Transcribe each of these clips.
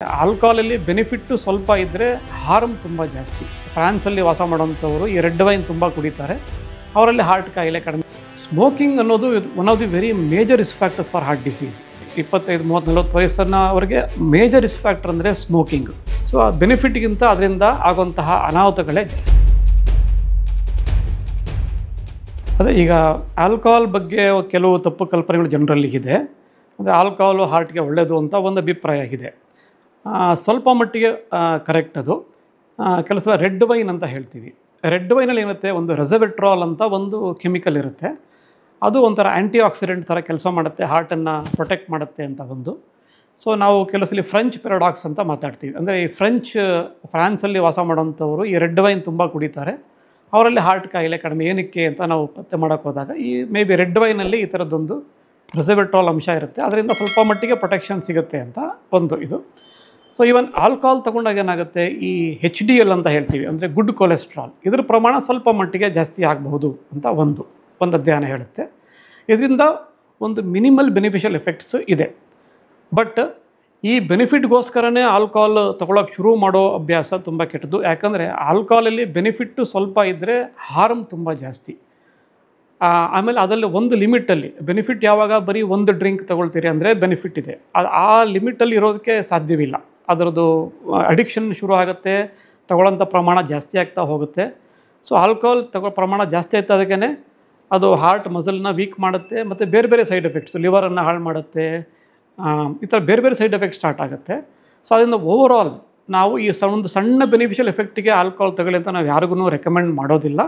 ಆಲ್ಕೋಹಾಲಲ್ಲಿ benefit ಸ್ವಲ್ಪ ಇದ್ದರೆ harm ತುಂಬ ಜಾಸ್ತಿ. ಫ್ರಾನ್ಸಲ್ಲಿ ವಾಸ ಮಾಡೋಂಥವರು ಈ ರೆಡ್ ವೈನ್ ತುಂಬ ಕುಡಿತಾರೆ, ಅವರಲ್ಲಿ ಹಾರ್ಟ್ ಕಾಯಿಲೆ ಕಡಿಮೆ. ಸ್ಮೋಕಿಂಗ್ ಅನ್ನೋದು one of the very major risk factors for heart disease. 25-30-40 ವಯಸ್ಸನ್ನವರಿಗೆ ಮೇಜರ್ ರಿಸ್ಕ್ ಫ್ಯಾಕ್ಟರ್ ಅಂದರೆ ಸ್ಮೋಕಿಂಗ್. ಸೊ ಆ ಬೆನಿಫಿಟ್ಗಿಂತ ಅದರಿಂದ ಆಗುವಂತಹ ಅನಾಹುತಗಳೇ ಜಾಸ್ತಿ. ಅದೇ ಈಗ ಆಲ್ಕೋಹಾಲ್ ಬಗ್ಗೆ ಕೆಲವು ತಪ್ಪು ಕಲ್ಪನೆಗಳು ಜನರಲ್ಲಿ ಇದೆ. ಅಂದರೆ ಆಲ್ಕೋಹಾಲು ಹಾರ್ಟ್ಗೆ ಒಳ್ಳೆಯದು ಅಂತ ಒಂದು ಅಭಿಪ್ರಾಯ ಇದೆ. ಸ್ವಲ್ಪ ಮಟ್ಟಿಗೆ ಕರೆಕ್ಟ್ ಅದು. ಕೆಲವು ಸಲ ರೆಡ್ ವೈನ್ ಅಂತ ಹೇಳ್ತೀವಿ. ರೆಡ್ ವೈನಲ್ಲಿ ಏನಿರುತ್ತೆ, ಒಂದು ರೆಸವೆಟ್ರಾಲ್ ಅಂತ ಒಂದು ಕೆಮಿಕಲ್ ಇರುತ್ತೆ. ಅದು ಒಂಥರ ಆ್ಯಂಟಿ ಆಕ್ಸಿಡೆಂಟ್ ಥರ ಕೆಲಸ ಮಾಡುತ್ತೆ, ಹಾರ್ಟನ್ನು ಪ್ರೊಟೆಕ್ಟ್ ಮಾಡುತ್ತೆ ಅಂತ ಒಂದು. ಸೊ ನಾವು ಕೆಲವು ಸಲ ಫ್ರೆಂಚ್ ಪ್ಯಾರಾಡಾಕ್ಸ್ ಅಂತ ಮಾತಾಡ್ತೀವಿ. ಅಂದರೆ ಈ ಫ್ರಾನ್ಸಲ್ಲಿ ವಾಸ ಮಾಡೋಂಥವರು ಈ ರೆಡ್ ವೈನ್ ತುಂಬ ಕುಡಿತಾರೆ, ಅವರಲ್ಲಿ ಹಾರ್ಟ್ ಕಾಯಿಲೆ ಕಡಿಮೆ. ಏನಕ್ಕೆ ಅಂತ ನಾವು ಪತ್ತೆ ಮಾಡೋಕ್ಕೆ ಹೋದಾಗ ಈ ಮೇ ಬಿ ರೆಡ್ ವೈನಲ್ಲಿ ಈ ಥರದ್ದೊಂದು ರೆಸವೆಟ್ರಾಲ್ ಅಂಶ ಇರುತ್ತೆ, ಅದರಿಂದ ಸ್ವಲ್ಪ ಮಟ್ಟಿಗೆ ಪ್ರೊಟೆಕ್ಷನ್ ಸಿಗುತ್ತೆ ಅಂತ ಒಂದು ಇದು. ಸೊ ಈವನ್ ಆಲ್ಕೋಹಾಲ್ ತೊಗೊಂಡಾಗ ಏನಾಗುತ್ತೆ, ಈ HDL ಅಂತ ಹೇಳ್ತೀವಿ, ಅಂದರೆ ಗುಡ್ ಕೊಲೆಸ್ಟ್ರಾಲ್, ಇದ್ರ ಪ್ರಮಾಣ ಸ್ವಲ್ಪ ಮಟ್ಟಿಗೆ ಜಾಸ್ತಿ ಆಗಬಹುದು ಅಂತ ಒಂದು ಅಧ್ಯಯನ ಹೇಳುತ್ತೆ. ಇದರಿಂದ ಒಂದು ಮಿನಿಮಲ್ ಬೆನಿಫಿಷಿಯಲ್ ಎಫೆಕ್ಟ್ಸ್ ಇದೆ. ಬಟ್ ಈ ಬೆನಿಫಿಟ್ಗೋಸ್ಕರನೇ ಆಲ್ಕೋಹಾಲ್ ತೊಗೊಳಕ್ಕೆ ಶುರು ಮಾಡೋ ಅಭ್ಯಾಸ ತುಂಬ ಕೆಟ್ಟದ್ದು. ಯಾಕಂದರೆ ಆಲ್ಕೋಹಾಲಲ್ಲಿ ಬೆನಿಫಿಟ್ಟು ಸ್ವಲ್ಪ ಇದ್ದರೆ ಹಾರ್ಮ್ ತುಂಬ ಜಾಸ್ತಿ. ಆಮೇಲೆ ಅದರಲ್ಲಿ ಒಂದು ಲಿಮಿಟಲ್ಲಿ ಬೆನಿಫಿಟ್, ಯಾವಾಗ ಬರೀ ಒಂದು ಡ್ರಿಂಕ್ ತೊಗೊಳ್ತೀರಿ ಅಂದರೆ ಬೆನಿಫಿಟ್ ಇದೆ, ಆ ಲಿಮಿಟಲ್ಲಿ ಇರೋದಕ್ಕೆ ಸಾಧ್ಯವಿಲ್ಲ. ಅದರದ್ದು ಅಡಿಕ್ಷನ್ ಶುರು ಆಗುತ್ತೆ, ತಗೊಳ್ಳೋಂಥ ಪ್ರಮಾಣ ಜಾಸ್ತಿ ಆಗ್ತಾ ಹೋಗುತ್ತೆ. ಸೊ ಆಲ್ಕೋಹಾಲ್ ತಗೊಳ್ಳೋ ಪ್ರಮಾಣ ಜಾಸ್ತಿ ಆಯ್ತು, ಅದಕ್ಕೇ ಅದು ಹಾರ್ಟ್ ಮಸಲ್ನ ವೀಕ್ ಮಾಡುತ್ತೆ, ಮತ್ತು ಬೇರೆ ಬೇರೆ ಸೈಡ್ ಎಫೆಕ್ಟ್ಸ್, ಲಿವರನ್ನು ಹಾಳು ಮಾಡುತ್ತೆ, ಈ ಥರ ಬೇರೆ ಬೇರೆ ಸೈಡ್ ಎಫೆಕ್ಟ್ ಸ್ಟಾರ್ಟ್ ಆಗುತ್ತೆ. ಸೊ ಅದರಿಂದ ಓವರಾಲ್ ನಾವು ಈ ಒಂದು ಸಣ್ಣ ಬೆನಿಫಿಷಿಯಲ್ ಎಫೆಕ್ಟಿಗೆ ಆಲ್ಕೋಹಾಲ್ ತಗೊಳ್ಳಿ ಅಂತ ನಾವು ಯಾರಿಗೂ ರೆಕಮೆಂಡ್ ಮಾಡೋದಿಲ್ಲ.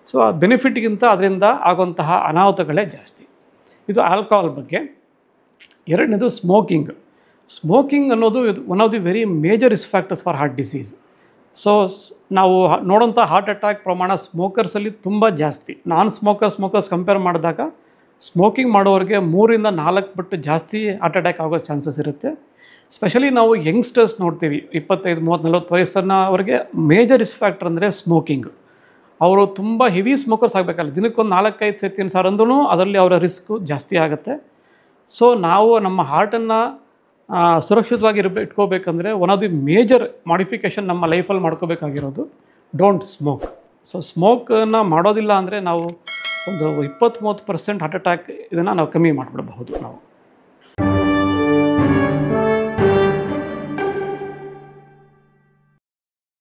ಸೊ ಆ ಬೆನಿಫಿಟ್ಗಿಂತ ಅದರಿಂದ ಆಗುವಂತಹ ಅನಾಹುತಗಳೇ ಜಾಸ್ತಿ. ಇದು ಆಲ್ಕೋಹಾಲ್ ಬಗ್ಗೆ. ಎರಡನೇದು ಸ್ಮೋಕಿಂಗ್ ಅನ್ನೋದು one of the very major risk factors for heart disease. So ನಾವು ನೋಡೋಂಥ ಹಾರ್ಟ್ ಅಟ್ಯಾಕ್ ಪ್ರಮಾಣ ಸ್ಮೋಕರ್ಸಲ್ಲಿ ತುಂಬ ಜಾಸ್ತಿ. ಸ್ಮೋಕರ್ಸ್ ಕಂಪೇರ್ ಮಾಡಿದಾಗ ಸ್ಮೋಕಿಂಗ್ ಮಾಡೋರಿಗೆ 3-4 ಪಟ್ಟು ಜಾಸ್ತಿ ಹಾರ್ಟ್ ಅಟ್ಯಾಕ್ ಆಗೋ ಚಾನ್ಸಸ್ ಇರುತ್ತೆ. ಸ್ಪೆಷಲಿ ನಾವು ಯಂಗ್ಸ್ಟರ್ಸ್ ನೋಡ್ತೀವಿ, 25-30-40 ವಯಸ್ಸನ್ನವರಿಗೆ ಮೇಜರ್ ರಿಸ್ಕ್ ಫ್ಯಾಕ್ಟರ್ ಅಂದರೆ ಸ್ಮೋಕಿಂಗ್. ಅವರು ತುಂಬ ಹೆವಿ ಸ್ಮೋಕರ್ಸ್ ಆಗಬೇಕಲ್ಲ, ದಿನಕ್ಕೊಂದು 4-5 ಸತಿ ಸಾರ್ ಅಂದ್ರೂ ಅದರಲ್ಲಿ ಅವರ ರಿಸ್ಕು ಜಾಸ್ತಿ ಆಗುತ್ತೆ. ಸೊ ನಾವು ನಮ್ಮ ಹಾರ್ಟನ್ನು ಸುರಕ್ಷಿತವಾಗಿ ಇಟ್ಕೋಬೇಕಂದ್ರೆ one of the major modification ನಮ್ಮ ಲೈಫಲ್ಲಿ ಮಾಡ್ಕೋಬೇಕಾಗಿರೋದು ಡೋಂಟ್ ಸ್ಮೋಕ್. ಸೊ ಸ್ಮೋಕನ್ನು ಮಾಡೋದಿಲ್ಲ ಅಂದರೆ ನಾವು ಒಂದು 20-30% ಹಾರ್ಟ್ ಅಟ್ಯಾಕ್ ಇದನ್ನು ನಾವು ಕಮ್ಮಿ ಮಾಡಿಬಿಡಬಹುದು ನಾವು.